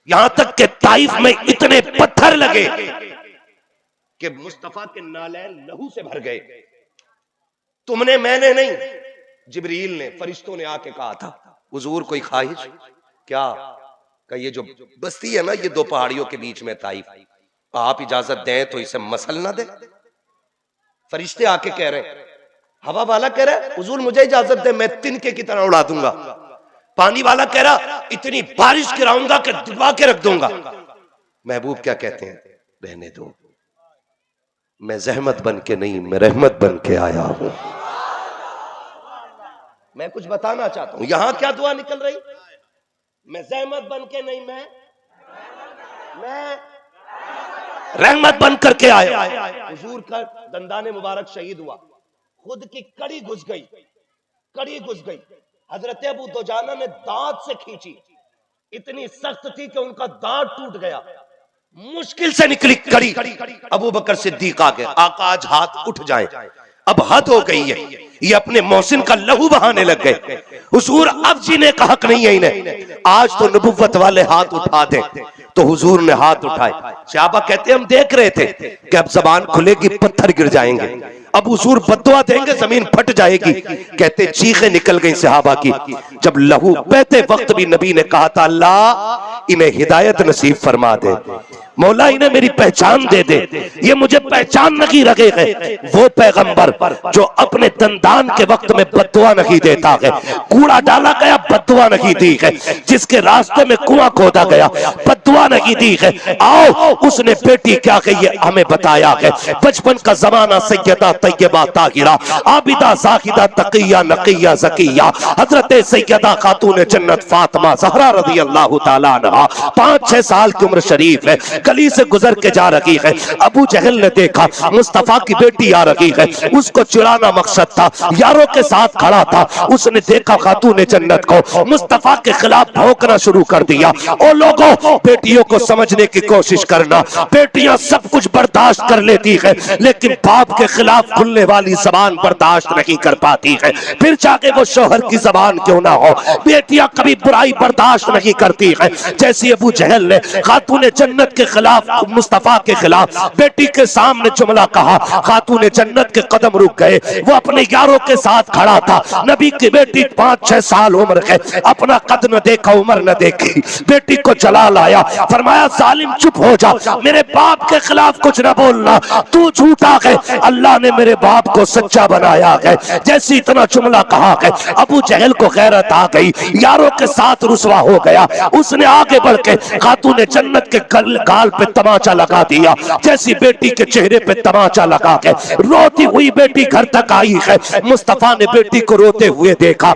यहां तक कि ताइफ में इतने पत्थर लगे कि मुस्तफा के नालैन लहू से भर गए। तुमने, मैंने नहीं, जिब्रील ने, फरिश्तों ने आके कहा था, हुजूर कोई ख्वाहिश क्या? का ये जो बस्ती है ना, ये दो पहाड़ियों के बीच में ताइफ, आप इजाजत दें तो इसे मसल ना दे। फरिश्ते आके कह रहे हैं, हवा वाला कह रहा है हुजूर मुझे इजाजत दे, मैं तिनके की तरह उड़ा दूंगा। पानी वाला कह रहा इतनी बारिश गिराऊंगा कि डुबा के रख दूंगा। महबूब क्या कहते हैं, रहने दो, मैं जहमत बन के नहीं, मैं रहमत बन के आया हूं। मैं कुछ बताना चाहता हूं, यहां क्या दुआ निकल रही, मैं जहमत बन के नहीं, मैं रहमत बन करके आया। हुजूर का दंदाने मुबारक शहीद हुआ, खुद की कड़ी घुस गई, कड़ी घुस गई। हजरत अबू दुजाना ने दांत से खींची, इतनी सख्त थी कि उनका दांत टूट गया। मुश्किल से निकली कड़ी। अबू बकर सिद्दीक आ गए, आका आज हाथ उठ जाए, अब हद हो गई है, ये अपने मोहसिन का लहू बहाने लग गए। हुजूर अब जीने का हक नहीं है इन्हें, आज तो नबुव्वत वाले हाथ उठा दे। तो हुजूर ने हाथ उठाए। सहाबा कहते हम देख रहे थे कि अब जबान खुलेगी, पत्थर गिर जाएंगे, अब हुजूर बद्दुआ देंगे, जमीन फट जाएगी। कहते चीखें निकल गई सहाबा की। जब लहू बहते वक्त भी नबी ने कहा था, अल्लाह इन्हें हिदायत नसीब फरमा दे, मौला इन्हें मेरी पहचान दे दे, ये मुझे पहचान नहीं रखे है। वो पैगंबर जो अपने दंदान के वक्त में बद्दुआ नहीं देता है, कूड़ा डाला गया बद्दुआ नहीं दी है, जिसके रास्ते में कुआं खोदा गया बद्दुआ नहीं दी है। आओ उसने बेटी क्या कही है हमें बताया है। बचपन का जमाना सैयदा तैयबा ताहिरा आबिदा जाहिदा तकिया नकिया ज़किया हजरत सैयदा खातून जन्नत फातिमा ज़हरा रज़ी अल्लाह तआला अन्हा 5-6 साल की उम्र शरीफ है, गली से गुजर के जा रही है। अबू जहल ने देखा मुस्तफा की बेटी आ रही है, उसको चिढ़ाना मकसद था, यारों के साथ खड़ा था। उसने देखा खातून जन्नत को, मुस्तफा के खिलाफ भौंकना शुरू कर दिया। ओ लोगों, बेटियों को समझने की कोशिश करना, बेटियां सब कुछ बर्दाश्त कर लेती है, लेकिन बाप के खिलाफ खुलने वाली जबान बर्दाश्त नहीं कर पाती है, फिर जाके वो शोहर की जबान क्यों ना हो। बेटियां कभी बुराई बर्दाश्त नहीं करती है। जैसे अबू जहल ने खातून जन्नत के खिलाफ, मुस्तफा के खिलाफ बेटी के सामने जुमला कहा, खातून जन्नत के कदम रुक गए। वो अपने यारों के साथ खड़ा था, नबी की बेटी 5-6 साल उम्र है, अपना कद न देखा, उम्र न देखी, बेटी को जलाल आया, फरमाया जालिम चुप हो जा, मेरे बाप के खिलाफ कुछ न बोलना, तू झूठा है, अल्लाह ने मेरे बाप को सच्चा बनाया है। जैसे इतना जुमला कहा है, अबू जहल को गैरत आ गई, यारों के साथ रुसवा हो गया। उसने आगे बढ़ के खातून जन्नत के गाल पे तमाचा लगा दिया। जैसी बेटी के चेहरे पे तमाचा लगा के रोती हुई बेटी घर तक आई है। मुस्तफा ने बेटी को रोते हुए देखा,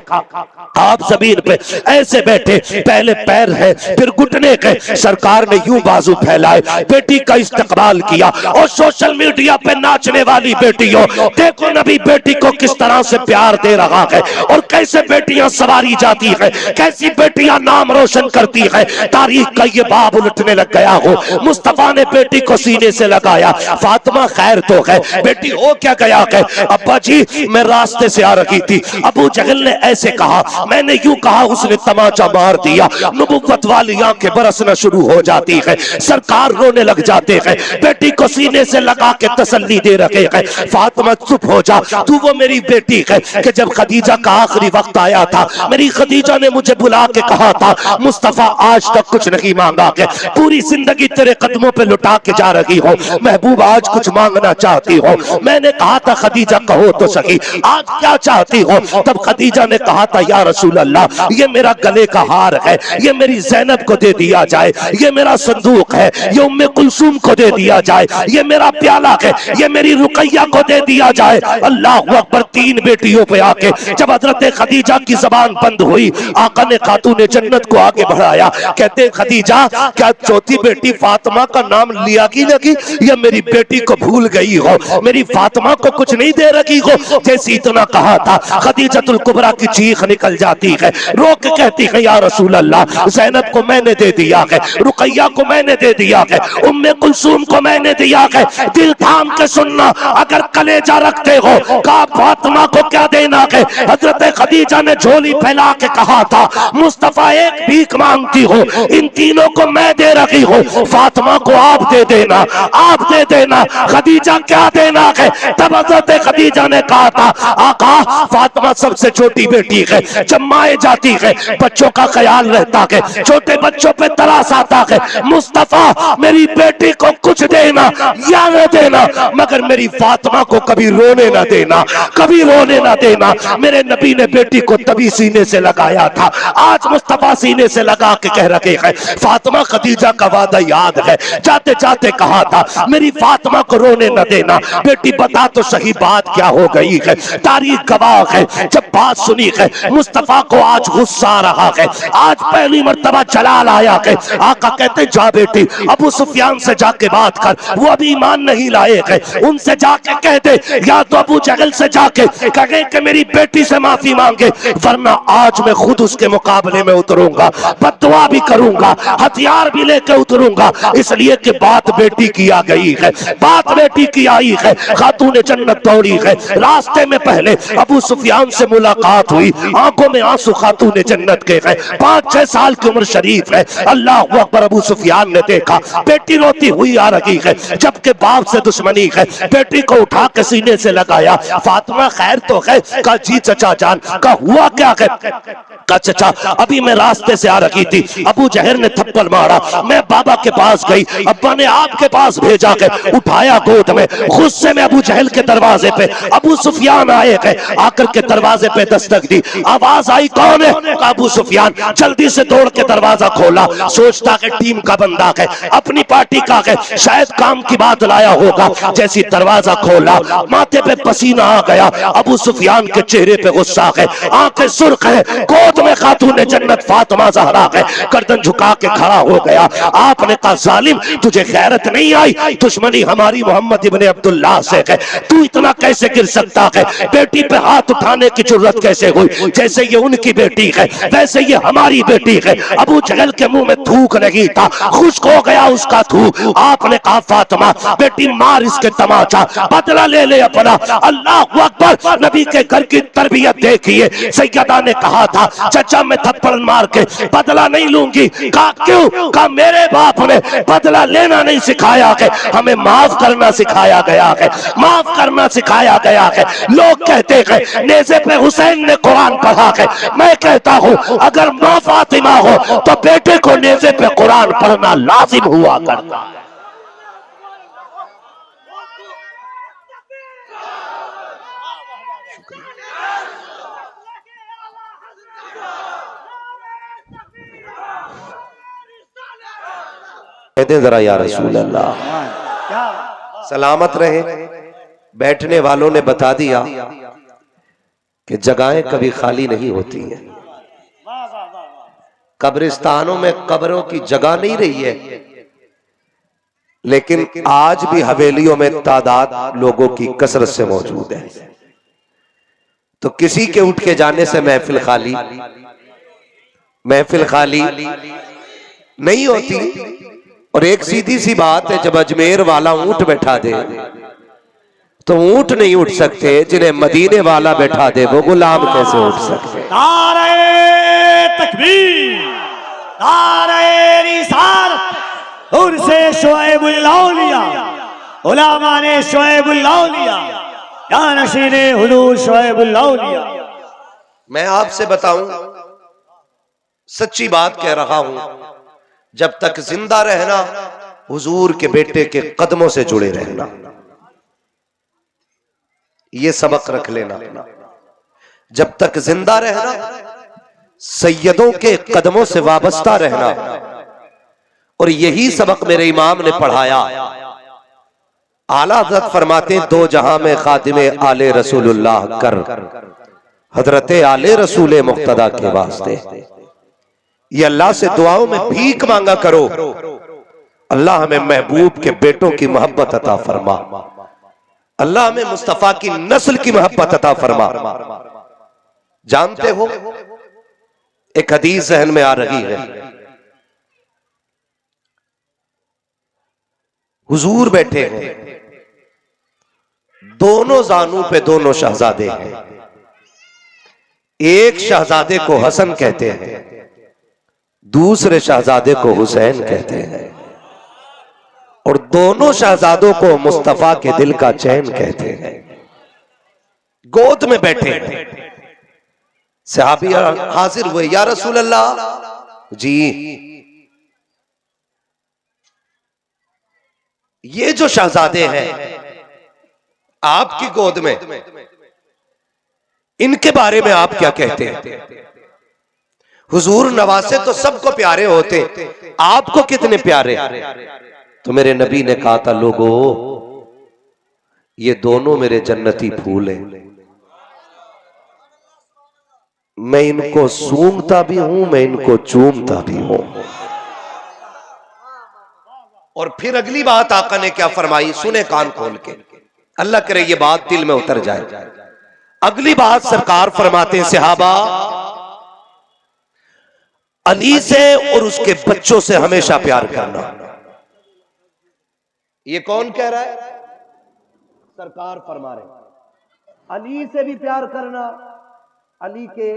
आप जमीन पे ऐसे बैठे, पहले पैर है फिर घुटने के, सरकार ने यूं बाजू फैलाए, बेटी का इस्तकबाल किया। और सोशल मीडिया पे नाचने वाली बेटियों, देखो नबी बेटी को किस तरह से प्यार दे रहा है, और कैसे बेटियां सवारी जाती है, कैसी बेटियां नाम रोशन करती है। तारीख का ये बाब उलटने लग गया हो। मुस्तफा ने बेटी को सीने से लगाया, फातिमा खैर तो है, बेटी हो क्या गया है? अब्बा जी मैं रास्ते से आ रही थी, अबू जहल ने ऐसे कहा, मैंने यूं कहा, उसने तमाचा मार दिया। नबुव्वत वाली आंखें बरसना शुरू हो जाती है, सरकार रोने लग जाते हैं, बेटी को सीने से लगा के तसल्ली दे रहे हैं। फातिमा चुप हो जा, तू वो मेरी बेटी है कि जब खदीजा का आखिरी वक्त आया था, मेरी खदीजा ने मुझे बुला के कहा था, मुस्तफा आज तक कुछ नहीं मांगा है, पूरी जिंदगी तेरे कदमों पे लुटा के जा रही हो, महबूब आज कुछ मांगना चाहती हो। मैंने कहा था खदीजा कहो तो सही, आज क्या चाहती हो? तब खदीजा ने कहा था, या रसूल अल्लाह, ये मेरा गले का हार है, ये मेरी ज़ैनब को दे दिया जाए, ये मेरा संदूक है, ये उम्मे कुलसूम को दे दिया जाए, ये मेरा प्याला है, ये मेरी रुकैया को दे दिया जाए। अल्लाह अकबर। 3 बेटियों पे आके जब हजरत खदीजा की जबान बंद हुई, आका ने खातून जन्नत को आगे बढ़ाया, कहते खदीजा क्या चौथी बेटी फातिमा का नाम लिया कि लगी, या मेरी बेटी को भूल गई हो, मेरी फातिमा को कुछ नहीं दे रखी हो। जैसे इतना कहा था, खदीजतुल कुबरा की चीख निकल जाती है, रो के कहती है या रसूल अल्लाह, ज़ैनब को मैंने दे दिया है, रुकैया को मैंने दे दिया है, उम्मे कुलसूम को मैंने दिया है। दिल थाम के सुनना, अगर कलेजा रखते हो का फातिमा को क्या देना है। हजरत खदीजा ने झोली फैला के कहा था, मुस्तफा एक भीख मांगती हो, इन तीनों को मैं दे रखी हूँ, फातिमा को आप दे देना, आप दे देना। खदीजा क्या देना है। तब हजरत खदीजा ने कहा था, आका फातिमा सबसे छोटी बेटी है, जब माए जाती है बच्चों का ख्याल रहता है, छोटे बच्चों पे तरास आता है, मुस्तफा मेरी बेटी को कुछ देना या न देना, मगर मेरी फातिमा को कभी रोने न देना, कभी रोने न देना। मेरे नबी ने बेटी को तभी सीने से लगाया था, आज मुस्तफा सीने से लगा के कह रखे हैं। फातिमा खदीजा का वादा याद है, जाते जाते कहा था मेरी फातिमा को रोने न देना। बेटी बता तो सही बात क्या हो गई है। तारीख गवाह है, जब बात सुनी है मुस्तफा को आज गुस्सा आ रहा है, आज पहली मर्तबा जलाल आया है। आका कहते जा बेटी अबू सुफियान से जाके बात कर, वो अभी ईमान नहीं लाए हैं, उनसे जाके कह दे, या तो अबू जहल से जाके कहे कि मेरी बेटी से माफी मांगे, वरना आज मैं खुद उसके मुकाबले में उतरूंगा, बद्दुआ भी करूंगा, हथियार भी लेकर उतरूंगा। इसलिए कि बात बेटी की आ गई है, बात बेटी की आई है। खातून जन्नत दौड़ी है, रास्ते में पहले अबू सुफियान से मुलाकात हुई, आंखों में आंसू खातून जन्नत के हैं, 5-6 साल की उम्र शरीफ है। अल्लाह अकबर। अबू सुफियान ने देखा बेटी रोती हुई आ रही है, जबकि बाप से दुश्मनी है, बेटी को उठा के सीने से लगाया, फातिमा खैर तो है? कहा जी चचा जान। कहा हुआ क्या है? कहा चचा अभी मैं रास्ते से आ रही थी, अबू जहर ने थप्पड़ मारा, मैं बाबा के पास गई, अब्बा ने आपके पास भेजा के उठाया गोद में, गुस्से में अबू जहल के दरवाजे पे अबू सुफियान आए गए, आकर के दरवाजे पे दस्तक दी, आवाज आई कौन है? अबू सुफियान। जल्दी से दौड़ के दरवाजा खोला, सोचता कि टीम का बंदा है, अपनी पार्टी का है, शायद काम की बात लाया होगा। जैसी दरवाजा खोला, माथे पे पसीना आ गया, अबू सुफियान के चेहरे पे गुस्सा है, आंखें सुर्ख है, गोद में खातून जन्नत फातिमा ज़हरा है, गर्दन झुका के खड़ा हो गया। आपने कहा जालिम तुझे गैरत नहीं आई, दुश्मनी हमारी मोहम्मद इब्ने अब्दुल्लाह से है, तू इतना कैसे गिर सकता है? बेटी पे हाथ उठाने की जरूरत कैसे हुई? जैसे ये उनकी बेटी है वैसे ये हमारी बेटी है। अबू जहल के मुंह में थूक नहीं था, खुश्क हो गया उसका थूक। आपने कहा फातिमा बेटी मार इसके तमाचा, बदला ले ले अपना। अल्लाह अकबर। नबी के घर की तरबियत देखिए। सैयदा ने कहा था चचा मैं थप्पड़ मार के बदला नहीं लूंगी। कहा क्यों? कहा मेरे बाप ने बदला लेना नहीं सिखाया है, हमें माफ करना सिखाया गया है, माफ करना सिखाया गया है। लोग कहते हैं नेज़े पे हुसैन ने कुरान पढ़ा है, मैं कहता हूं अगर मां फातिमा हो तो बेटे को नेज़े पे कुरान पढ़ना लाजिम हुआ करता। कहते जरा या रसूल अल्लाह सलामत रहे। बैठने वालों ने बता दिया कि जगहें कभी खाली नहीं होती हैं, कब्रिस्तानों में कब्रों की जगह नहीं रही है, लेकिन आज भी हवेलियों में तादाद लोगों की कसरत से मौजूद है। तो किसी के उठ के जाने से महफिल खाली नहीं होती। और एक सीधी सी बात है, जब अजमेर वाला ऊंट बैठा दे तो ऊंट नहीं उठ सकते, जिन्हें मदीने वाला बैठा दे वो गुलाम कैसे उठ सकते? नारे तकबीर, नारे रिसालत, उर्से शुएबुल औलिया, उलमा ने शुएबुल औलिया, जानशीने हुजूर शुएबुल औलिया। मैं आपसे बताऊं, सच्ची बात कह रहा हूं, जब तक जिंदा रहना हुजूर के बेटे के कदमों से जुड़े रहना, ये सबक रख लेना अपना। जब तक जिंदा रहना सैयदों के कदमों से वाबस्ता रहना, और यही सबक मेरे इमाम ने पढ़ाया। आला हज़रत फरमाते दो जहां में खातिमे आले रसूलुल्लाह कर, हजरते आले रसूल मुक्तदा के वास्ते। ये अल्लाह से दुआओं में भीख मांगा करो, अल्लाह हमें महबूब के बेटों की मोहब्बत अता फरमा। अल्लाह हमें मुस्तफा की नस्ल की मोहब्बत अता फरमा। जानते हो, एक हदीस जहन में आ रही है, हुजूर बैठे हैं, दोनों जानू पे दोनों शहजादे हैं। एक शहजादे को हसन कहते हैं, दूसरे शहजादे को हुसैन कहते हैं, और दोनों शहजादों को मुस्तफा के दिल का चैन कहते हैं। गोद में बैठे हैं। सहाबी हाजिर हुए, या रसूल अल्लाह जी, ये जो शहजादे हैं आपकी गोद में, इनके बारे में आप क्या कहते हैं? हुजूर नवासे तो सबको प्यारे होते, आपको कितने प्यारे? तो मेरे नबी ने कहा था, लोगों ये दोनों मेरे जन्नती फूल हैं, मैं इनको सूंघता भी हूं, मैं इनको चूमता भी हूं। और फिर अगली बात आका ने क्या फरमाई, सुने कान खोल के, अल्लाह करे ये बात दिल में उतर जाए। अगली बात सरकार फरमाते हैं, सहाबा अली से और उसके बच्चों से हमेशा प्यार करना। ये कौन कह रहा है? सरकार फरमा रहे, अली से भी प्यार करना, अली के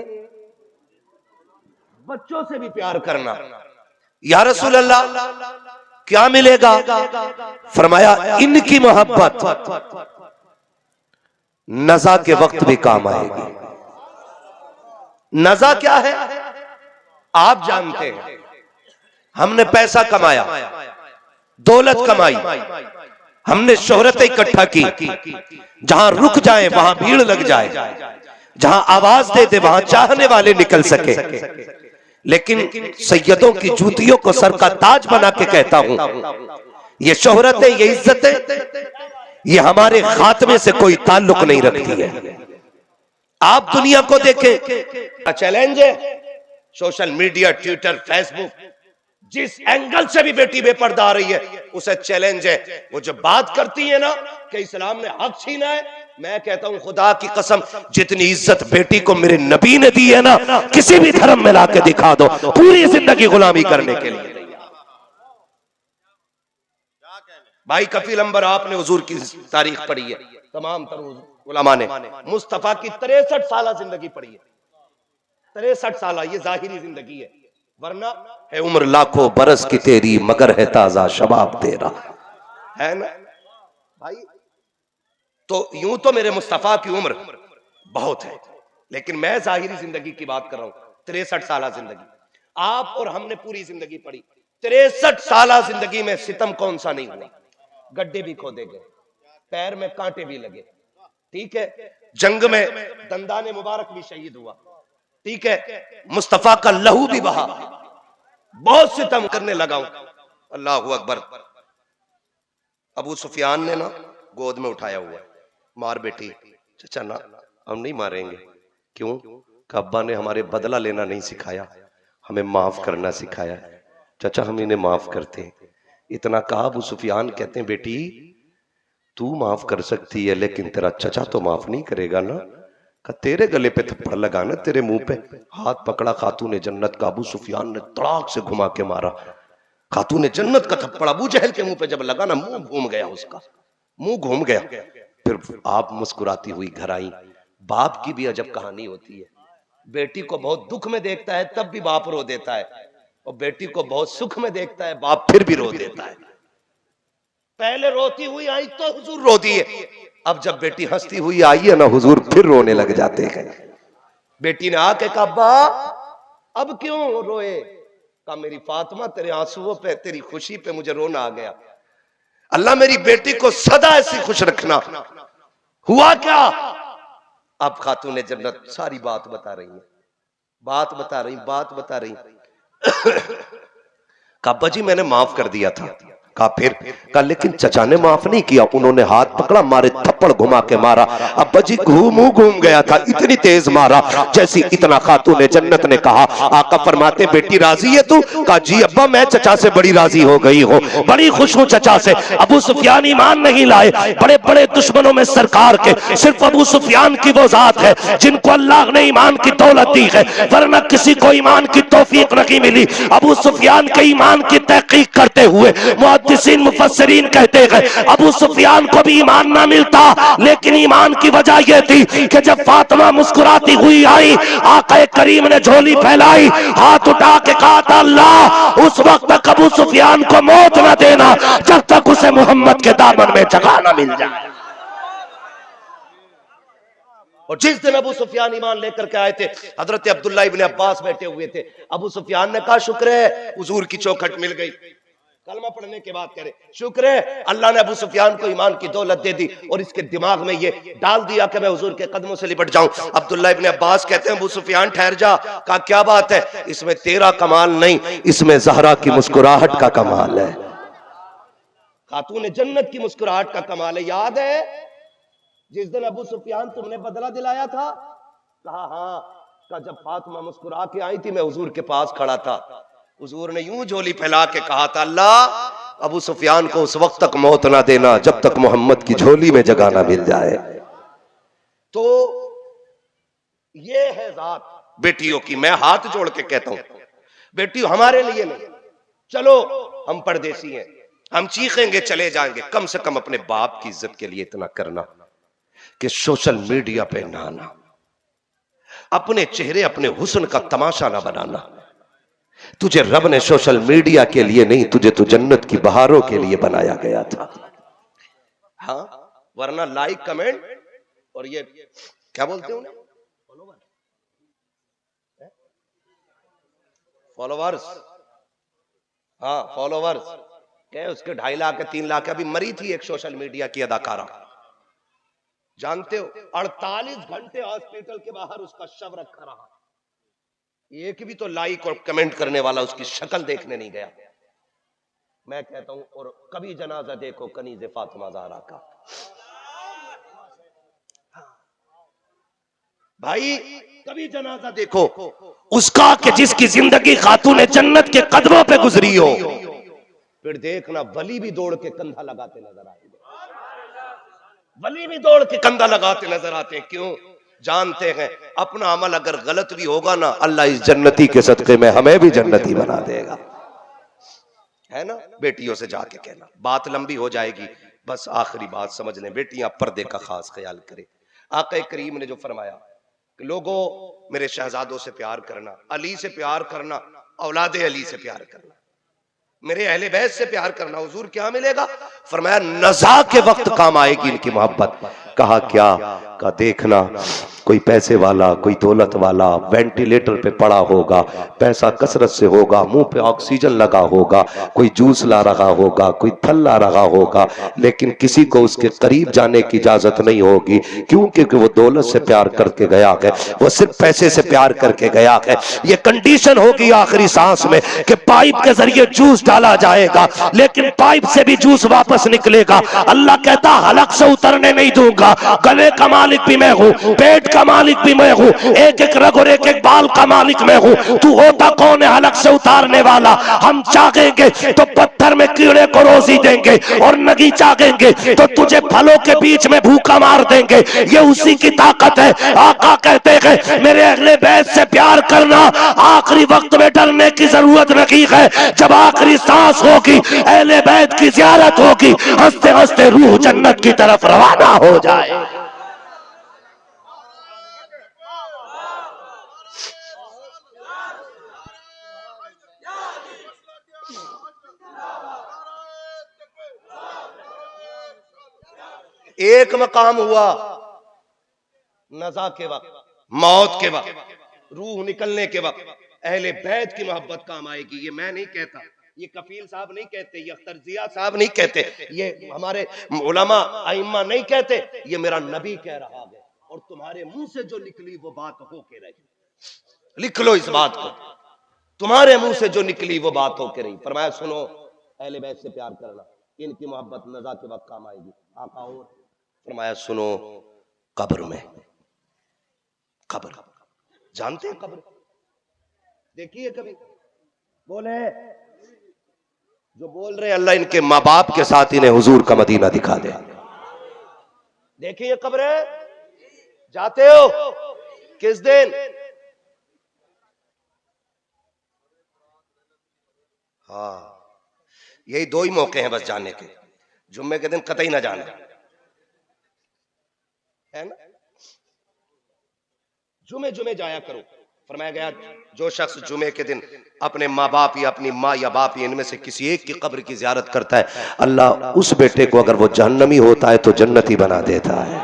बच्चों से भी प्यार करना। या रसूल अल्लाह क्या मिलेगा? फरमाया, इनकी मोहब्बत नज़ा के वक्त भी काम आएगी। नज़ा क्या है? आप जानते हैं, हमने पैसा कमाया, दौलत कमाई, हमने शोहरत इकट्ठा की, जहां रुक जाए वहां भीड़ लग जाए, जहां आवाज दे दे वहां चाहने वाले निकल सके। लेकिन सैयदों की जूतियों को सर का ताज बना के कहता हूं, ये शोहरत है, ये इज्जत है, ये हमारे खात्मे से कोई ताल्लुक नहीं रखती है। आप दुनिया को देखें, चैलेंज है सोशल मीडिया, ट्विटर, फेसबुक, जिस एंगल से भी बेटी बेपर्दा आ रही है उसे चैलेंज है। वो जो बात करती है ना कि इस्लाम ने हक छीना है, मैं कहता हूं खुदा की कसम, जितनी इज्जत बेटी को मेरे नबी ने दी है ना, किसी भी धर्म में लाके दिखा दो, पूरी जिंदगी गुलामी करने के लिए। भाई कफील अंबर, आपने हुजूर की तारीख पढ़ी है, तमाम उलमा ने मुस्तफा की 63 साल जिंदगी पढ़ी है। 63 साल ये जाहिरी जिंदगी है, वरना है उम्र लाखों बरस की तेरी, मगर है ताजा शबाब तेरा, है ना भाई। तो यूं तो मेरे मुस्तफा की उम्र बहुत है, लेकिन मैं जाहिरी जिंदगी की बात कर रहा हूं। 63 साल जिंदगी आप और हमने पूरी जिंदगी पढ़ी। 63 साल जिंदगी में सितम कौन सा नहीं हुआ? गड्ढे भी खोदे गए, पैर में कांटे भी लगे, ठीक है, जंग में दंदाने मुबारक भी शहीद हुआ, ठीक है, मुस्तफा का लहू भी बहा, बहुत सितम करने लगा हूं। अल्लाहू अकबर। अबू सुफियान ने ना गोद में उठाया हुआ, मार बेटी, चाचा ना हम नहीं मारेंगे। क्यों? अब्बा ने हमारे बदला लेना नहीं सिखाया, हमें माफ करना सिखाया। चाचा हम इन्हें माफ करते हैं। इतना कहा, अबू सुफियान कहते हैं, बेटी तू माफ कर सकती है, लेकिन तेरा चचा तो माफ नहीं करेगा ना। का तेरे गले पे थप्पड़ लगा ना, तेरे मुंह पे। हाथ पकड़ा खातून जन्नत का, अबू सुफियान ने तड़ाक से घुमा के मारा। खातून जन्नत का थप्पड़ अबू जहल के मुंह पे जब लगा ना, मुंह घूम गया, उसका मुंह घूम गया। फिर आप मुस्कुराती हुई घर आई। बाप की भी अजब कहानी होती है, बेटी को बहुत दुख में देखता है तब भी बाप रो देता है, और बेटी को बहुत सुख में देखता है बाप फिर भी रो देता है। पहले रोती हुई आई तो हुजूर रो दिए, अब जब बेटी हंसती हुई आई है ना, हुजूर फिर रोने लग जाते हैं। बेटी ने आके कहा, अब्बा अब क्यों रोए? कहा, मेरी फातिमा तेरे आंसुओं पे, तेरी खुशी पे मुझे रोना आ गया। अल्लाह मेरी बेटी को सदा ऐसी खुश रखना। हुआ क्या? अब खातून जन्नत सारी बात बता रही है, बात बता रही। कहा, अब्बा जी मैंने माफ कर दिया था, कहा फिर? कहा लेकिन चचा ने माफ नहीं किया। उन्होंने हाथ पकड़ा, मारे थप्पड़ घुमा के मारा। अब्बा जी घूम गया था, इतनी तेज मारा जैसी इतना खातून जन्नत ने कहा। आका फरमाते बेटी राजी है तू? कहा जी अब्बा मैं चचा से बड़ी राजी हो गई हूँ, बड़ी खुश हूँ चचा से। अबू सुफियान ईमान नहीं लाए, बड़े बड़े दुश्मनों में सरकार के सिर्फ अबू सुफियान की वो जात है जिनको अल्लाह ने ईमान की दौलत दी है, वरना किसी को ईमान की तौफीक नहीं मिली। अबू सुफियान के ईमान की तहकीक करते हुए मुहद्दिसीन मुफस्सिरीन कहते हैं अबू सुफियान को भी ईमान ना मिलता, लेकिन ईमान की वजह यह थी कि जब फातिमा मुस्कुराती हुई आई, आका करीम ने झोली फैलाई, हाथ उठा के कहा था अल्लाह उस वक्त तक अबू सुफियान को मौत न देना जब तक उसे मोहम्मद के दामन में जगह न मिल जाए। और जिस दिन अबू सुफियान ईमान लेकर के आए थे, हजरत अब्दुल्ला इब्ने अब्बास बैठे हुए थे। अबू सुफियान ने कहा शुक्र है हुजूर की चौखट मिल गई। कलमा पढ़ने के बाद कह रहे शुक्र है अल्लाह ने अबू सुफियान को ईमान की दौलत दे दी और इसके दिमाग में ये डाल दिया कि मैं हुजूर के कदमों से लिपट जाऊं। अब्दुल्ला इब्ने अब्बास कहते हैं अबू सुफियान ठहर जा। कहा क्या बात है? इसमें तेरा कमाल नहीं, इसमें ज़हरा की मुस्कुराहट का कमाल है, खातून जन्नत की मुस्कुराहट का कमाल है। याद है जिस दिन अबू सुफियान तुमने बदला दिलाया था? कहा हाँ। कहा जब फातिमा मुस्कुरा के आई थी मैं हुजूर के पास खड़ा था, हुजूर ने यूं झोली फैला के कहा था अल्लाह अबू सुफियान को उस वक्त तक मौत ना देना जब तक मोहम्मद की झोली में जगह ना मिल जाए। तो ये है जात बेटियों की। मैं हाथ जोड़ के कहता हूं बेटियों हमारे लिए नहीं, चलो हम परदेसी हैं, हम चीखेंगे चले जाएंगे, कम से कम अपने बाप की इज्जत के लिए इतना करना कि सोशल मीडिया पे ना आना, अपने चेहरे अपने हुस्न का तमाशा ना बनाना। तुझे रब ने सोशल मीडिया के लिए नहीं, तुझे तो जन्नत की बहारों के लिए बनाया गया था। हाँ वरना लाइक कमेंट और ये क्या बोलते हो फॉलोवर्स, हाँ फॉलोवर्स क्या उसके 2.5 लाख 3 लाख। अभी मरी थी एक सोशल मीडिया की अदाकारा, जानते हो 48 घंटे हॉस्पिटल के बाहर उसका शव रखा रहा, एक भी तो लाइक और कमेंट करने वाला उसकी शक्ल देखने नहीं गया। मैं कहता हूं और कभी जनाजा देखो कनीज़े फातिमा ज़हरा का भाई, कभी जनाजा देखो उसका कि जिसकी जिंदगी खातून जन्नत के कदमों पे गुजरी हो, फिर देखना वली भी दौड़ के कंधा लगाते नजर आएंगे, वली भी दौड़ के कंधा लगाते नजर आते हैं। क्यों? जानते हैं अपना अमल अगर गलत भी होगा ना, अल्लाह इस जन्नती के सदके में हमें भी जन्नती बना देगा, है ना। बेटियों से जाके कहना, बात लंबी हो जाएगी, बस आखिरी बात समझ लें, बेटियां पर्दे का खास ख्याल करें। आका करीम ने जो फरमाया कि लोगों मेरे शहजादों से प्यार करना, अली से प्यार करना, औलादे अली से प्यार करना, मेरे अहले बैत से प्यार करना। हुजूर क्या मिलेगा? फरमाया नज़ा के वक्त काम आएगी इनकी मोहब्बत। कहा क्या? का देखना कोई पैसे वाला, कोई दौलत वाला वेंटिलेटर पे पड़ा होगा, पैसा कसरत से होगा, मुंह पे ऑक्सीजन लगा होगा, कोई जूस ला रहा होगा, कोई फल ला रहा होगा, लेकिन किसी को उसके करीब जाने की इजाजत नहीं होगी। क्यों? क्योंकि वो दौलत से प्यार करके गया है, वो सिर्फ पैसे से प्यार करके गया है। ये कंडीशन होगी आखिरी सांस में कि पाइप के जरिए जूस डाला जाएगा, लेकिन पाइप से भी जूस वापस निकलेगा। अल्लाह कहता हलक से उतरने नहीं दूंगा, गले का मालिक भी मैं हूँ, पेट का मालिक भी मैं हूँ, एक एक रग और एक एक बाल का मालिक मैं हूँ। तू होता कौन है हलक से उतारने वाला? हम चाहेंगे तो पत्थर में कीड़े को रोजी देंगे, और नहीं चाहेंगे तो तुझे फलों के बीच में भूखा मार देंगे। ये उसी की ताकत है। आका कहते हैं मेरे अहले बैत से प्यार करना, आखिरी वक्त में डरने की जरूरत नहीं है। जब आखिरी सांस होगी अहले बैत की ज़ियारत होगी, हंसते हंसते रूह जन्नत की तरफ रवाना हो जाए। एक मकाम हुआ नज़ा के वक्त, मौत के वक्त, रूह निकलने के वक्त अहले बैत की मोहब्बत काम आएगी। ये मैं नहीं कहता, ये कफील साहब नहीं कहते, ये अख्तर जिया साहब नहीं कहते, ये हमारे उलमा आइम्मा नहीं कहते, ये मेरा नबी कह रहा है। और तुम्हारे मुंह से जो निकली वो बात होके रही। लिख लो इस बात को, तुम्हारे मुंह से जो निकली वो बात होके रही। फरमाया सुनो अहले बैत से प्यार करना, इनकी मोहब्बत नज़ा के वक्त काम आएगी। आका और फरमाया सुनो, कब्र में, कब्र जानते हैं कब्र देखिए कभी? बोले जो बोल रहे अल्लाह इनके माँ बाप के साथ इन्हें हुजूर का मदीना दिखा दे। देखिए कब्र जाते हो किस दिन? हाँ, यही दो ही मौके हैं बस जाने के। जुम्मे के दिन कतई ना जाना, है ना? जुमे जुमे जाया करो। फरमाया गया जो शख्स जुमे के दिन अपने माँ बाप या अपनी माँ या बाप इनमें से किसी एक की कब्र की ज़ियारत करता है, अल्लाह उस बेटे को अगर वो जहन्नमी होता है तो जन्नती बना देता है,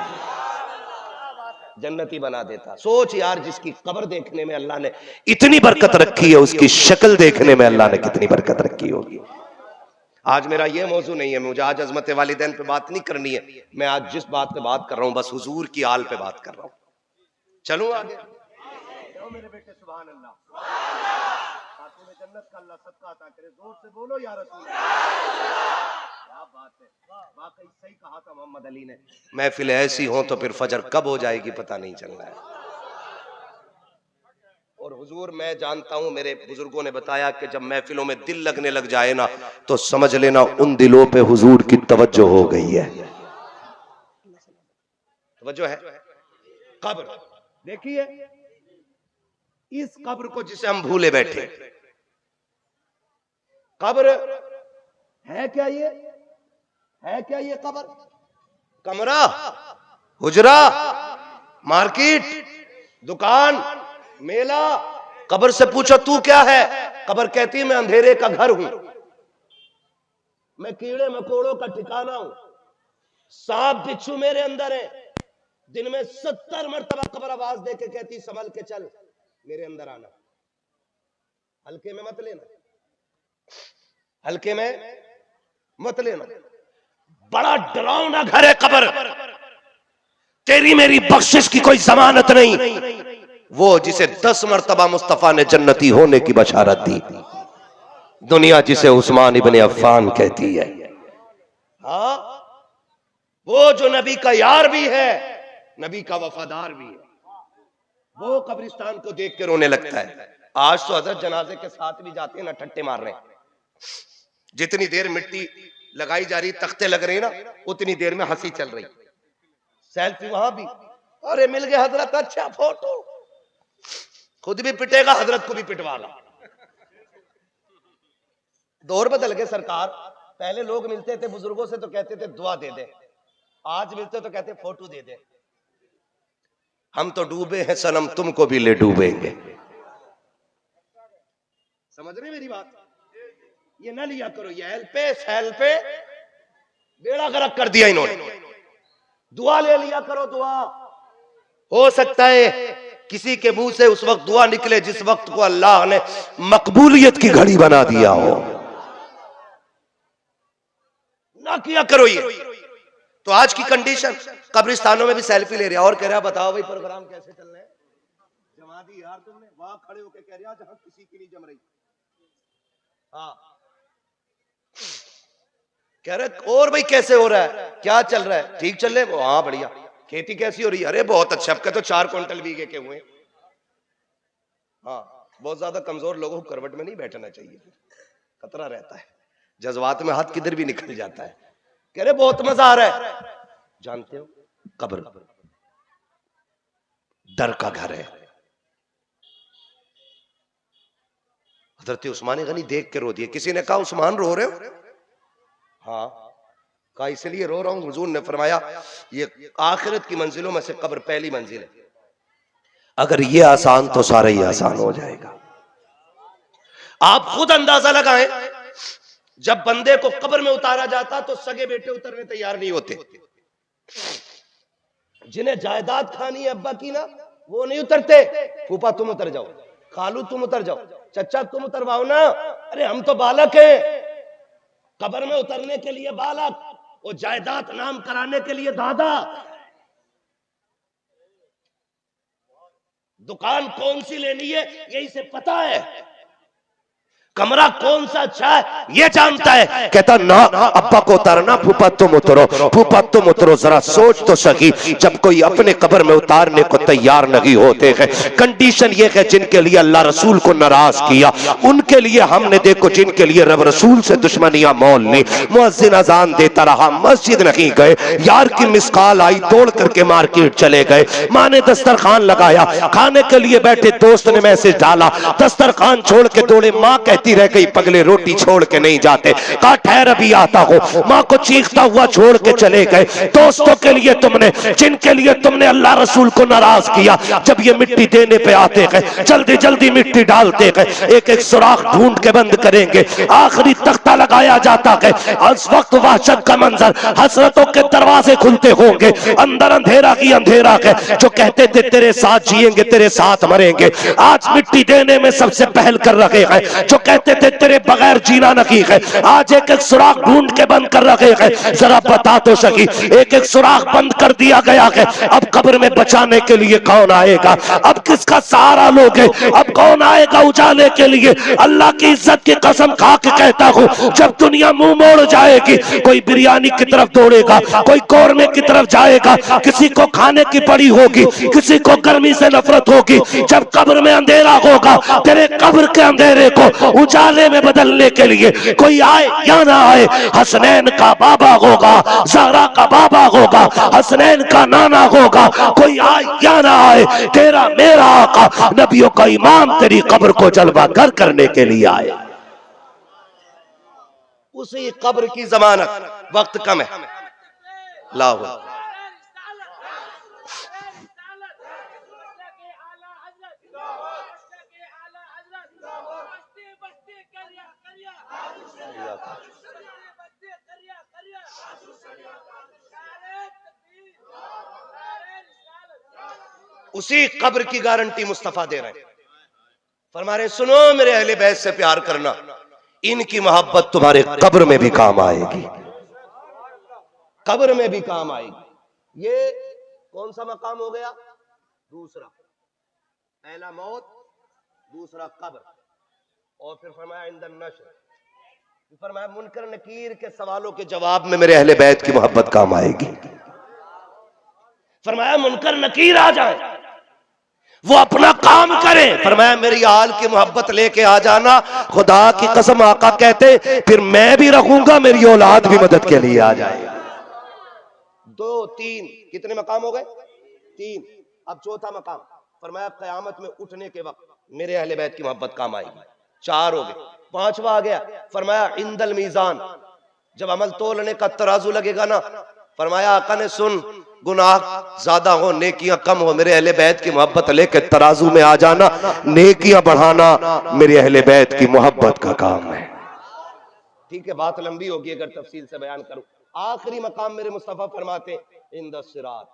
जन्नती बना देता। सोच यार, जिसकी कब्र देखने में अल्लाह ने इतनी बरकत रखी है, उसकी शक्ल देखने में अल्लाह ने कितनी बरकत रखी होगी। आज मेरा ये मौजू नहीं है, मुझे आज अजमत वालिदैन पे बात नहीं करनी है। मैं आज जिस बात पे बात कर रहा हूँ बस हुजूर की आल पे बात कर रहा हूँ। चलूं आगे? मेरे बेटे सुभान अल्लाह, में जन्नत का अल्लाह सबका अता करे। जोर से बोलो या रसूल अल्लाह। क्या बात है, वाकई सही कहा था मोहम्मद अली ने। महफिल ऐसी हो तो फिर फजर कब हो जाएगी पता नहीं चल रहा है। और हुजूर मैं जानता हूं, मेरे बुजुर्गों ने बताया कि जब महफिलों में दिल लगने लग जाए ना तो समझ लेना उन दिलों पे हुजूर की तवज्जो हो गई है। तवज्जो है। कब्र देखिए, इस कब्र को जिसे हम भूले बैठे, कब्र है क्या? ये है क्या? ये कब्र कमरा, हुजरा, मार्केट, दुकान, मेला। कब्र से पूछो तू क्या है? कब्र कहती है मैं अंधेरे का घर हूं, मैं कीड़े मकोड़ों का ठिकाना हूं, सांप बिच्छू मेरे अंदर है। दिन में 70 मरतबा कब्र आवाज दे के कहती संभल के चल, मेरे अंदर आना, हल्के में मत लेना, हल्के में मत लेना। बड़ा डरावना घर है कब्र, तेरी मेरी बख्शिश की कोई जमानत नहीं। वो जिसे 10 मरतबा मुस्तफा ने जन्नती होने की बशारत दी, दुनिया जिसे उस्मान इब्ने अफ्फान कहती है। हाँ, वो जो नबी का यार भी है, नबी का वफादार भी है, वो कब्रिस्तान को देख के रोने लगता है। आज तो हजरत जनाजे के साथ भी जाते हैं ना, ठट्टे मार रहे हैं। जितनी देर मिट्टी लगाई जा रही, तख्ते लग रहे हैं ना, उतनी देर में हंसी चल रही। सेल्फी वहां भी, अरे मिल गए हजरत, अच्छा फोटो, खुद भी पिटेगा, हजरत को भी पिटवागा। दौर बदल गए सरकार। पहले लोग मिलते थे बुजुर्गों से तो कहते थे दुआ दे दे, आज मिलते तो कहते फोटो दे दे। हम तो डूबे हैं सनम, तुमको भी ले डूबेंगे। समझ रहे मेरी बात? ये ना लिया करो, ये हेल पे सैल पे बेड़ा गर्क कर दिया इन्होंने। दुआ ले लिया करो, दुआ। हो सकता है किसी के मुंह से उस वक्त दुआ निकले जिस वक्त को अल्लाह ने मकबूलियत की घड़ी बना दिया हो। ना किया करो ये। तो आज की कंडीशन, कब्रिस्तानों में भी सेल्फी ले रहा और कह रहा बताओ भाई प्रोग्राम कैसे चल रहे हैं। जमा दी यार तुमने, वहां खड़े होकर कह रहा जहां किसी की नहीं जम रही। हाँ, कह रहे और भाई कैसे हो रहा है, क्या चल रहा है, ठीक चल रहे हैं? हाँ बढ़िया। खेती कैसी हो रही है? अरे बहुत अच्छा, अब तो 4 क्विंटल बीघे के हुए। हाँ, बहुत ज्यादा कमजोर लोगों को करवट में नहीं बैठना चाहिए, खतरा रहता है, जज्बात में हाथ किधर भी निकल जाता है। कह रहे बहुत मजा आ रहा है। जानते हो कब्र डर का घर है। हजरत उस्मान गनी देख के रो दिए। किसी ने कहा उस्मान रो रहे हो? हाँ, कहा इसलिए रो रहा हूं, हुजूर ने फरमाया ये आखिरत की मंजिलों में से कब्र पहली मंजिल है, अगर ये आसान तो सारा ही आसान हो जाएगा। आप खुद अंदाजा लगाएं, जब बंदे को कब्र में उतारा जाता तो सगे बेटे उतरने तैयार नहीं होते। जिन्हें जायदाद खानी है अब्बा की ना, वो नहीं उतरते। फूफा तुम उतर जाओ, खालू तुम उतर जाओ, चचा तुम उतरवाओ ना। अरे हम तो बालक हैं, कब्र में उतरने के लिए बालक, और जायदाद नाम कराने के लिए दादा। दुकान कौन सी लेनी है यही से पता है, कमरा कौन सा अच्छा है ये जानता है। कहता ना अब्बा को उतारना, फूफा तुम उतरो, फूफा तुम उतरो। जरा सोच तो सकी, जब कोई अपने कब्र में उतारने को तैयार नहीं होते हैं, कंडीशन ये है जिनके लिए अल्लाह रसूल को नाराज किया, उनके लिए हमने देखो, जिनके लिए रब रसूल से दुश्मनियां मोल ली, मुअज्जिन अजान देता रहा, मस्जिद नहीं गए, यार की मिसकाल आई, तोड़ करके मार्केट चले गए, माँ ने दस्तरखान लगाया, खाने के लिए बैठे, दोस्त ने मैसेज डाला, दस्तरखान छोड़ के दौड़े, माँ कहती रह गई पगले रोटी छोड़ के नहीं जाते, कहा ठहर अभी आता हो, माँ को चीखता हुआ छोड़ के चले गए। दोस्तों के लिए तुमने, जिनके लिए तुमने अल्लाह रसूल को नाराज किया, जब ये मिट्टी देने पे आते हैं जल्दी जल्दी मिट्टी डालते हैं, एक एक सुराख ढूंढ के बंद करेंगे, आखिरी तख्ता लगाया जाता है, उस वक्त वहशत का मंजर, हसरतों के दरवाजे खुलते होंगे, अंदर अंधेरा की अंधेरा है, जो कहते थे तेरे साथ जिएंगे तेरे साथ मरेंगे, आज मिट्टी देने में सबसे पहल कर रहे हैं, जो कहते थे तेरे बगैर जीना नहीं है, आज एक एक सुराख ढूंढ के बंद कर रखे हैं। जरा बता तो सकी, एक एक सुराख बंद कर दिया गया है, अब कब्र में बचाने के लिए कौन आएगा, अब किसका सहारा लोगे, अब कौन आएगा उजाले के लिए। अल्लाह की इज्जत की कसम खा के कहता हूं, जब दुनिया मुंह मोड़ जाएगी, कोई बिरयानी की तरफ दौड़ेगा, कोई कौरमे की तरफ जाएगा, किसी को खाने की पड़ी होगी, किसी को गर्मी से नफरत होगी, जब कब्र में अंधेरा होगा, तेरे कब्र के अंधेरे को उजाले में बदलने के लिए कोई आए या ना आए, हसनैन का बाबा होगा, ज़हरा का बाबा होगा, हसनैन का नाना होगा, कोई आए या ना आए, तेरा मेरा आका नबियों का इमाम तेरी कब्र को जलवा घर करने के लिए आए। उसी कब्र की जमानत, वक्त कम है, लाओ उसी कब्र की गारंटी मुस्तफा दे रहे हैं, फरमा रहे सुनो मेरे अहले बैत से प्यार करना, इनकी मोहब्बत तुम्हारे कब्र में भी काम आएगी, कब्र में भी काम आएगी। ये कौन सा मकाम हो गया? दूसरा, पहला मौत, दूसरा कब्र, और फिर फरमाया इंदन नश्र, फरमाया मुनकर नकीर के सवालों के जवाब में मेरे अहले बैत की मोहब्बत काम आएगी। फरमाया मुनकर नकीर आ जाए, वो अपना काम करे, फरमाया मेरी आल की मोहब्बत लेके आ जाना, खुदा की कसम आका कहते फिर मैं भी रखूंगा, मेरी औलाद भी मदद के लिए आ जाए। दो तीन, कितने मकाम हो गए? तीन। अब चौथा मकाम, फरमाया कयामत में उठने के वक्त मेरे अहले बैत की मोहब्बत काम आएगी। चार हो गए, पांचवा आ गया, फरमाया इंदल मीजान, जब अमल तोलने का तराजू लगेगा ना, फरमाया आका ने सुन, गुनाह ज्यादा हो नेकियां कम हो, मेरे अहले बैत की मोहब्बत लेके तराजू में आ जाना, नेकियां बढ़ाना मेरे अहले बैत की मोहब्बत का काम है। ठीक है, बात लंबी होगी अगर तफसील से बयान करूं। आखिरी मकाम मेरे मुस्तफा फरमाते इंदस सिरात,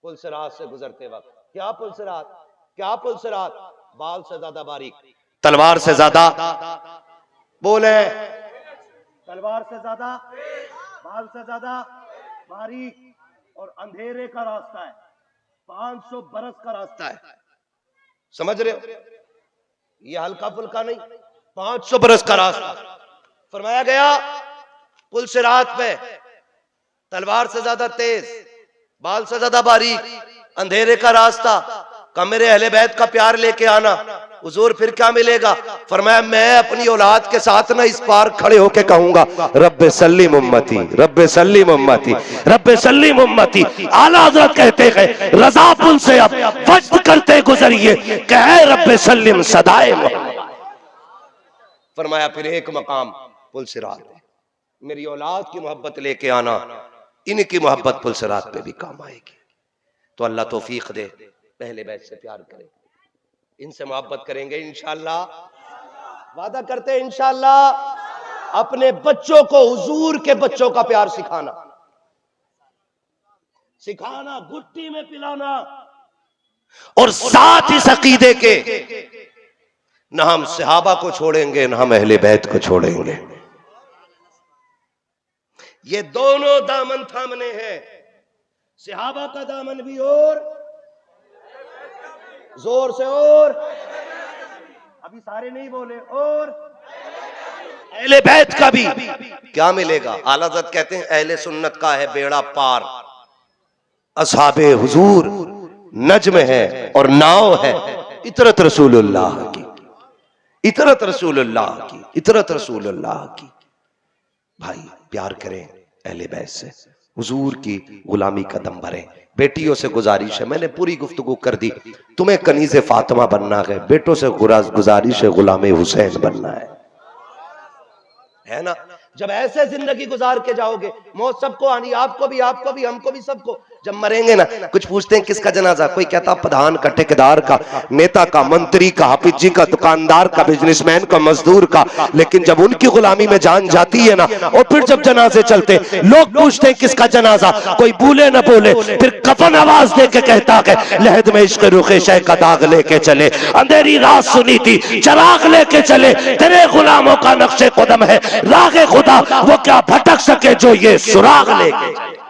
पुल सिरात से गुजरते वक्त, क्या पुल सिरात, क्या पुल सिरात, बाल से ज्यादा बारीक, तलवार से ज्यादा, बोले तलवार से ज्यादा, बाल से ज्यादा बारीक, और अंधेरे का रास्ता है, 500 बरस का रास्ता है, समझ रहे हो? ये हल्का फुल्का नहीं, 500 बरस का रास्ता। फरमाया गया पुल से रात पे तलवार से ज्यादा तेज, बाल से ज्यादा बारीक, अंधेरे का रास्ता, का मेरे अहले बैत का प्यार लेके आना। हुजूर फिर क्या मिलेगा? फरमाया मैं अपनी औलाद के साथ ना इस पार खड़े होके कहूंगा रब्बे सल्लिम उम्मती, रब्बे सल्लिम उम्मती, रब्बे सल्लिम उम्मती। आला हज़रत कहते हैं रज़ा पुल से अब वज्द करते गुजरिए, कहे रब्बे सल्लिम सदाए मोहम्मद। फरमाया फिर एक मकाम पुल सिरात है, मेरी औलाद की मोहब्बत लेके आना, इनकी मोहब्बत पुल सिरात पे भी काम आएगी। तो अल्लाह तौफीक दे, पहले बैत से प्यार करें, इनसे मोहब्बत करेंगे इंशाअल्लाह, वादा करते हैं इंशाअल्लाह। अपने बच्चों को हुजूर के बच्चों का प्यार सिखाना, सिखाना, गुट्टी में पिलाना, और साथ इस अकीदे के न हम सहाबा को छोड़ेंगे न हम अहले बैत को छोड़ेंगे। ये दोनों दामन थामने हैं, सहाबा का दामन भी और जोर से, और अब अभी सारे नहीं बोले, और अहले बैत का भी क्या मिलेगा? आला हज़रत कहते हैं अहले सुन्नत का है बेड़ा पार, असहाबे हुजूर नज्म है और नाव है इतरत रसूलुल्लाह की, इतरत रसूलुल्लाह की, इतरत रसूलुल्लाह की। भाई प्यार करें अहले बैत से, हुजूर की गुलामी का दम भरें। बेटियों से गुजारिश है, मैंने पूरी गुफ्तगू कर दी, तुम्हें कनीज़े फातिमा बनना है, बेटों से गुजारिश है गुलामे हुसैन बनना है ना। जब ऐसे जिंदगी गुजार के जाओगे, मौत सबको आनी, आपको भी, हमको भी, सबको। जब मरेंगे ना, कुछ पूछते हैं किसका जनाजा, कोई कहता प्रधान का, ठेकेदार का, नेता का, मंत्री का, हाफिज जी का, दुकानदार का, बिजनेसमैन का, मजदूर का। लेकिन जब उनकी गुलामी में जान जाती है ना, और फिर जब जनाजे चलते, लोग पूछते हैं किसका जनाजा, कोई बोले ना बोले, फिर कफन आवाज दे के कहता है लहद में इश्क रुखे शह का दाग लेके चले, अंधेरी रात सुनी थी चराग लेके चले, तेरे गुलामों का नक्शे कदम है रागे खुदा, वो क्या भटक सके जो ये सुराग लेके चले।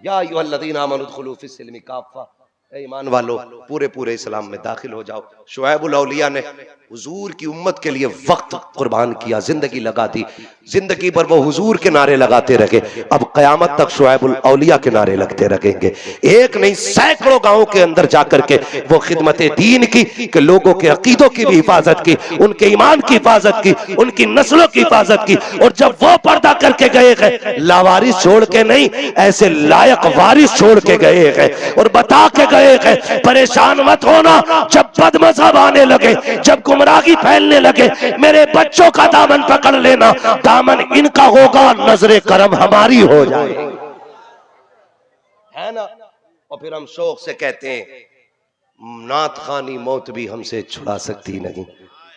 या अय्युहल्लज़ीना आमनू उदखुलू फिस्सिल्मि काफ़ा, ईमान वालो पूरे पूरे इस्लाम में दाखिल हो जाओ। शुएबुल औलिया ने हुजूर की उम्मत के लिए वक्त कुर्बान किया, जिंदगी लगा दी, जिंदगी भर वो हुजूर के नारे लगाते रहे। अब कयामत तक शुएबुल औलिया के नारे लगते रहेंगे। एक नहीं सैकड़ों गांवों के अंदर जाकर के वो खिदमत दीन की, कि लोगों के अकीदों की भी हिफाजत की, उनके ईमान की हिफाजत की, उनकी नस्लों की हिफाजत की। और जब वो पर्दा करके गए हैं, लावारिस छोड़ के नहीं, ऐसे लायक वारिस छोड़ के गए हैं और बता के गए हैं परेशान मत होना, जब बदमज़हब आने लगे, जब गुमराही फैलने लगे, मेरे बच्चों का दामन पकड़ लेना, दामन इनका होगा, नजरे करम हमारी हो जाए, है ना। और फिर हम शौक से कहते हैं नात खानी मौत भी हमसे छुड़ा सकती नहीं,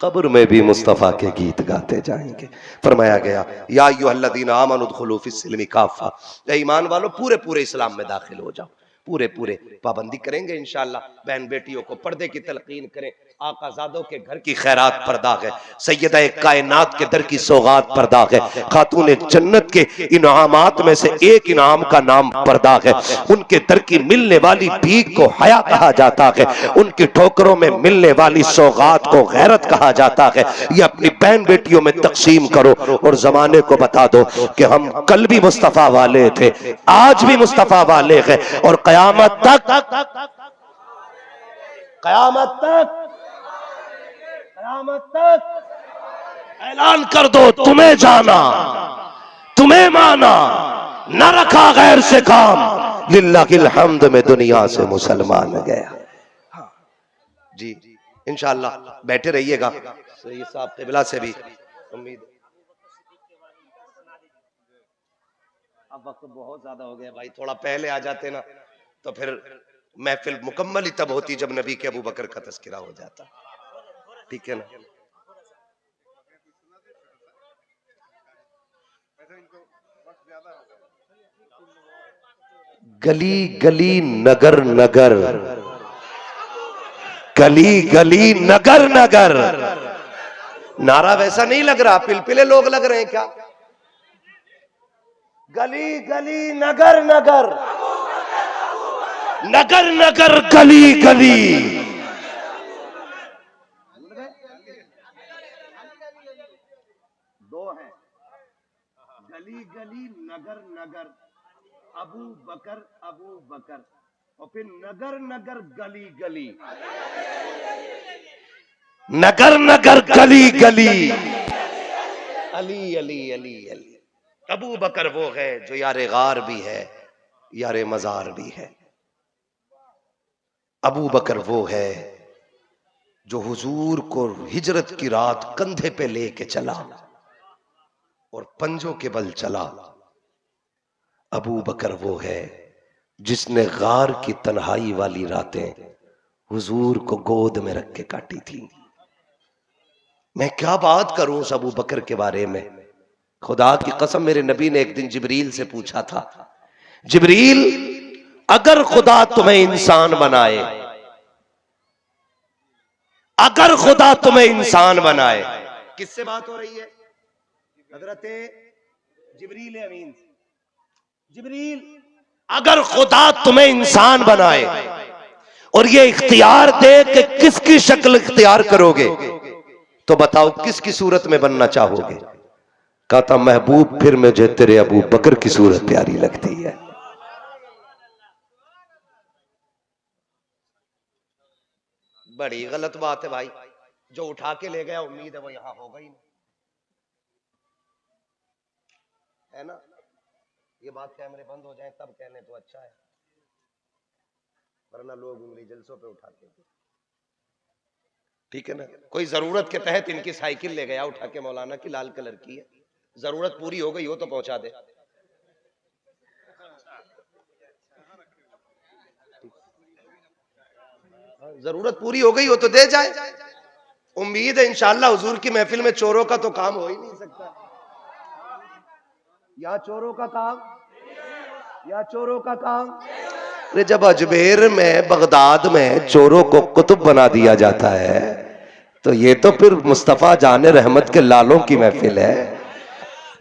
कब्र में भी मुस्तफा के गीत गाते जाएंगे। फरमाया गया या अय्युहल्लज़ीना आमनू उदखुलू फिस्सिल्मि काफ़ा, ईमान वालों पूरे पूरे इस्लाम में दाखिल हो जाओ, पूरे पूरे। पाबंदी करेंगे इंशाअल्लाह, बहन बेटियों को पर्दे की तलकीन करें, आकाजादों के घर की खैरात पर्दा है, सैयदा कायनात के दर की सौगात पर्दा है, खातून जन्नत के इनामात में से एक इनाम का नाम पर्दा है, उनके दर की मिलने वाली भीख को हया कहा जाता है, उनकी ठोकरों में मिलने वाली सौगात को गैरत कहा जाता है। ये अपनी बहन बेटियों में तकसीम करो और जमाने को बता दो कि हम कल भी मुस्तफा वाले थे, आज भी मुस्तफा वाले हैं, और कयामत तक, कयामत तक, कयामत तक ऐलान कर दो, तुम्हें जाना, तुम्हें माना, न रखा गैर से काम, लिल्लाहिल हम्द में दुनिया से मुसलमान गया। जी इंशाअल्लाह बैठे रहिएगा, सैयद साहब क़िबला से भी उम्मीद। अब वक्त बहुत ज्यादा हो गया भाई, थोड़ा पहले आ जाते ना तो फिर महफिल मुकम्मल ही तब होती जब नबी के अबू बकर का तज़किरा हो जाता, ठीक है ना। गली गली नगर नगर, गली गली नगर नगर, नारा वैसा नहीं लग रहा, पिलपिले लोग लग रहे हैं क्या? गली गली नगर नगर, नगर नगर गली गली, दो है, गली गली नगर नगर, अबू बकर, और फिर नगर नगर गली गली, नगर नगर गली गली, अली अली अली अली। अबू बकर वो है जो यारे गार भी है, यारे मजार भी है। अबू बकर वो है जो हुजूर को हिजरत की रात कंधे पे लेके चला और पंजों के बल चला। अबू बकर वो है जिसने गार की तन्हाई वाली रातें हुजूर को गोद में रख के काटी थी। मैं क्या बात करूं उस अबू बकर के बारे में, खुदा की कसम मेरे नबी ने एक दिन जिब्रील से पूछा था, जिब्रील अगर खुदा तुम्हें इंसान बनाए, अगर खुदा तुम्हें इंसान बनाए, किससे बात हो रही है? हजरत जिब्रील अमीन। जिब्रील अगर खुदा तुम्हें इंसान बनाए और ये इख्तियार दे कि किसकी शक्ल इख्तियार करोगे, तो बताओ किसकी सूरत में बनना चाहोगे? कहता महबूब फिर मुझे तेरे अबू बकर की सूरत प्यारी लगती है। बड़ी गलत बात है भाई, जो उठा के ले गया उम्मीद है वो यहां होगा ही नहीं, है ना? ये बात कैमरे बंद हो जाए तब कहने तो अच्छा है, वरना लोग उंगली जलसों पे उठाते हैं। ठीक है ना? कोई जरूरत के तहत इनकी साइकिल ले गया उठा के मौलाना की, लाल कलर की है, जरूरत पूरी हो गई हो तो पहुंचा दे। जरूरत पूरी हो गई हो तो दे जाए। उम्मीद है इंशाअल्लाह हुजूर की महफिल में चोरों का तो काम हो ही नहीं सकता। या चोरों का काम, या चोरों का काम। अरे जब अजमेर में, बगदाद में चोरों को कुतुब बना दिया जाता है, तो ये तो फिर मुस्तफा जाने रहमत के लालों की महफिल है।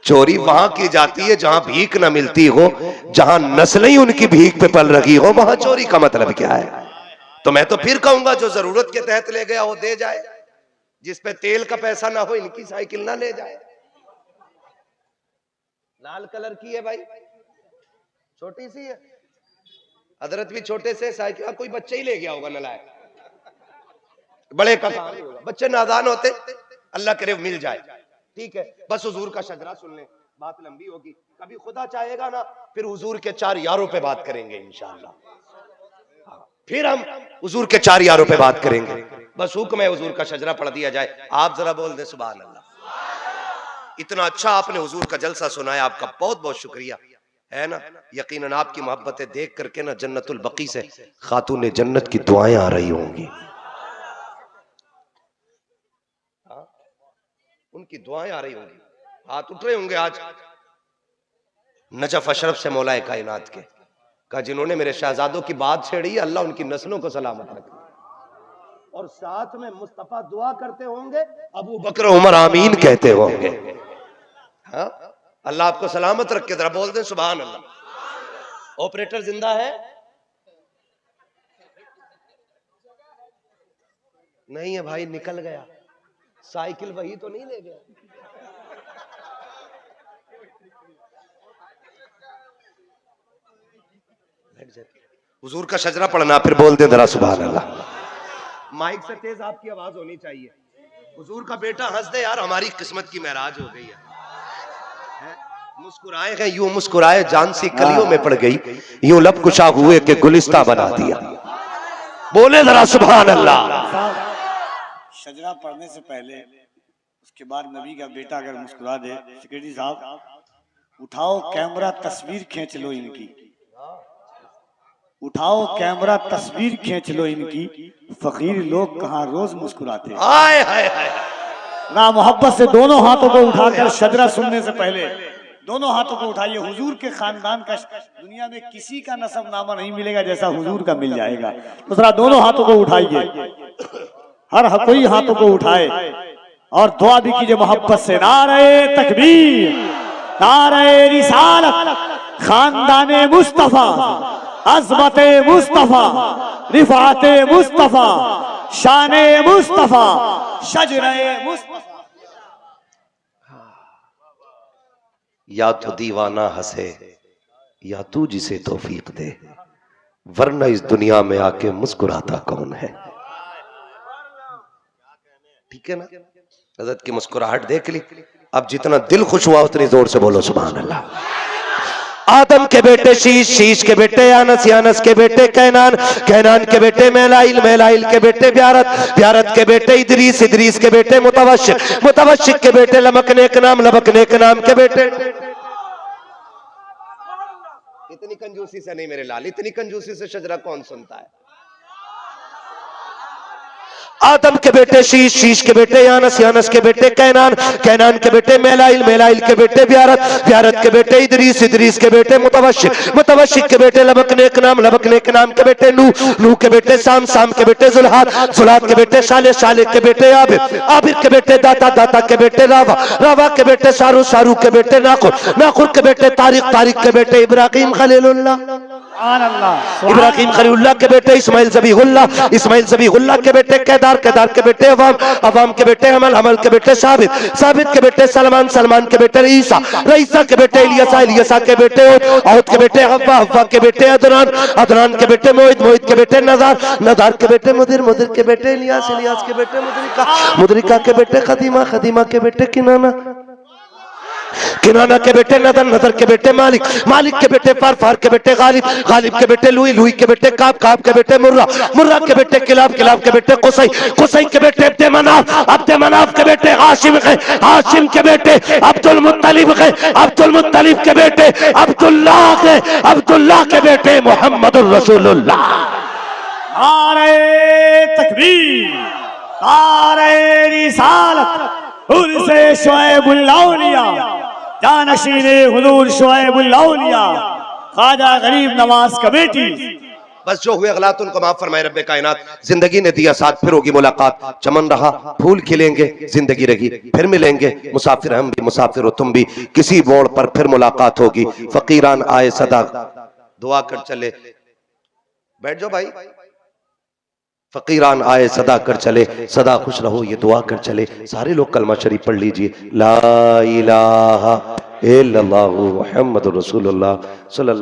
चोरी वहां की जाती है जहां भीख न मिलती हो, जहां नस्लें ही उनकी भीख पे पल रही हो, वहां चोरी का मतलब क्या है? तो मैं तो फिर कहूंगा जो जरूरत के तहत ले गया वो दे जाए, जिस पे तेल का पैसा ना हो इनकी साइकिल ना ले जाए। लाल कलर की है भाई, छोटी सी है, हजरत भी छोटे से साइकिल, कोई बच्चे ही ले गया होगा नलायक, बड़े का काम नहीं होगा। बच्चे नादान होते, अल्लाह करे मिल जाए। ठीक है, बस हुजूर का शजरा सुन ले, बात लंबी होगी, कभी खुदा चाहेगा ना फिर हुजूर के 4 यारों पे बात करेंगे इंशाअल्लाह। फिर हम हुजूर के 4 यारों पे बात करेंगे। बस हुक्म है हुजूर का शजरा पढ़ दिया जाए। आप जरा बोल दे सुभान अल्लाह। इतना अच्छा आपने हुजूर का जलसा सुनाया, आपका बहुत बहुत शुक्रिया, है ना? यकीनन आपकी मोहब्बतें देख करके ना जन्नतुल बकी से खातून जन्नत की दुआएं आ रही होंगी, उनकी दुआएं आ रही होंगी, हाथ उठ रहे होंगे आज नजफ अशरफ से मौलाए कायनात के, कहा जिन्होंने मेरे शहजादों की बात छेड़ी, अल्लाह उनकी नस्लों को सलामत रखे। और साथ में मुस्तफा दुआ करते होंगे, अबू बकर उमर आमीन कहते होंगे। हाँ, अल्लाह आपको सलामत रखे। जरा बोल दें सुभान अल्लाह। ऑपरेटर जिंदा है? नहीं है भाई, निकल गया। साइकिल वही तो नहीं ले गया। हुजूर का शजरा पढ़ना, फिर बोल दे जरा सुभान अल्लाह। माइक से तेज आपकी आवाज होनी चाहिए। हुजूर का बेटा हंस दे यार, हमारी किस्मत की महराज हो गई है। मुस्कुराए हैं यूं मुस्कुराए, जान सी कलियों में पड़ गई, यूं लब कुशा हुए के गुलिस्ता बना दिया। बोले जरा सुभान अल्लाह। शजरा पढ़ने से पहले उसके बाद नबी का बेटा अगर मुस्कुरा दे, सेक्रेटरी साहब उठाओ कैमरा, तस्वीर खींच लो इनकी, उठाओ कैमरा, तस्वीर खींच लो इनकी। फकीर लोग कहाँ रोज मुस्कुराते। हाय हाय हाय ना मोहब्बत से दोनों हाथों को उठाकर शजरा सुनने से पहले दोनों हाथों को उठाइए। हुजूर के खानदान का दुनिया में किसी का नसबनामा नहीं मिलेगा जैसा हुजूर का मिल जाएगा। तो जरा दोनों हाथों को उठाइए, हर कोई हाथों को उठाए और दुआ भी कीजिए मोहब्बत से। नारे तकबीर, नारे रिसालत, खानदाने मुस्तफा, अज़मते मुस्तफा, रिफाते मुस्तफा, शाने मुस्तफा, शजरे मुस्तफा। या तो दीवाना हंसे या तू जिसे तौफीक दे, वरना इस दुनिया में आके मुस्कुराता कौन है। ठीक है ना? हज़रत की मुस्कुराहट देख ली। अब जितना दिल खुश हुआ उतनी जोर से बोलो सुभान अल्लाह। आदम के बेटे शीश, शीश के बेटे यानस, यानस के बेटे कैनान, कैनान के बेटे मेलाइल, मेलाइल के बेटे ब्यारत, ब्यारत के बेटे इदरीस, इदरीस के बेटे मुतवश्शिक, मुतवश्शिक के बेटे लमक नेक नाम, लमक नेक नाम के बेटे। इतनी कंजूसी से नहीं मेरे लाल, इतनी कंजूसी से शजरा कौन सुनता है? आदम के बेटे शीश, शीश के बेटे यानस, यानस के बेटे कैनान, कैनान के बेटे मेलाइल, मेलाइल के बेटे ब्यारत, ब्यारत के बेटे इदरीस, इदरीस के बेटे मुतवश्शिक, मुतवश्शिक के बेटे लबक नेक नाम, लबक नेक नाम के बेटे नूह, नूह के बेटे साम, साम के बेटे जुल्हाद, जुल्हाद के बेटे शाले, शाले के बेटे आबिर, आबिर के बेटे दाता, दाता के बेटे रावा, रावा के बेटे सारू, सारू के बेटे नाखुर, नाखुर के बेटे तारिक, तारिक के बेटे इब्राहिम खलीलुल्लाह। इब्राहिम खलीलुल्लाह के बेटे इस्माइल ज़बीहुल्लाह के बेटे केदार के बेटे अवाम के बेटे हमल के बेटे साबित के बेटे सलमान के बेटे रईसा के बेटे इलियासा के बेटे औद के बेटे हव्वा के बेटे अदनान के बेटे मोहित के बेटे नदार के बेटे मुदिर के बेटे इलियास के बेटे मुदरिका के बेटे खदीमा के बेटे किनाना के बेटे नदर के बेटे मालिक के बेटे फार के बेटे गालिब के बेटे लुई के बेटे काब के बेटे मुर्रा के बेटे किलाब के बेटे कुसै के बेटे अब्द मनाफ के बेटे हाशिम के बेटे अब्दुल मुत्तलिब के बेटे अब्दुल्लाह के बेटे मोहम्मदुर रसूलुल्लाह। नारे तकबीर, नारे रिसालत, उर्से शुएबुल औलिया, जानशीने हुजूर शुएबुल औलिया, ख्वाजा गरीब नवाज कमेटी। बस जो हुए गलत उनको माफ फरमाए रब्बे कायनात। जिंदगी ने दिया साथ, फिर होगी मुलाकात। चमन रहा फूल खिलेंगे, जिंदगी रही फिर मिलेंगे। मुसाफिर हम भी, मुसाफिर हो तुम भी, किसी मोड़ पर फिर मुलाकात होगी। फकीरान आए सदा दुआ कर चले, बैठ जाओ भाई। फकीरान आए सदा कर चले, सदा खुश रहो ये दुआ कर चले। सारे लोग कलमा शरीफ पढ़ लीजिए, ला इलाहा इल्लल्लाहु मुहम्मदुर रसूलुल्लाह सल्लल्लाहु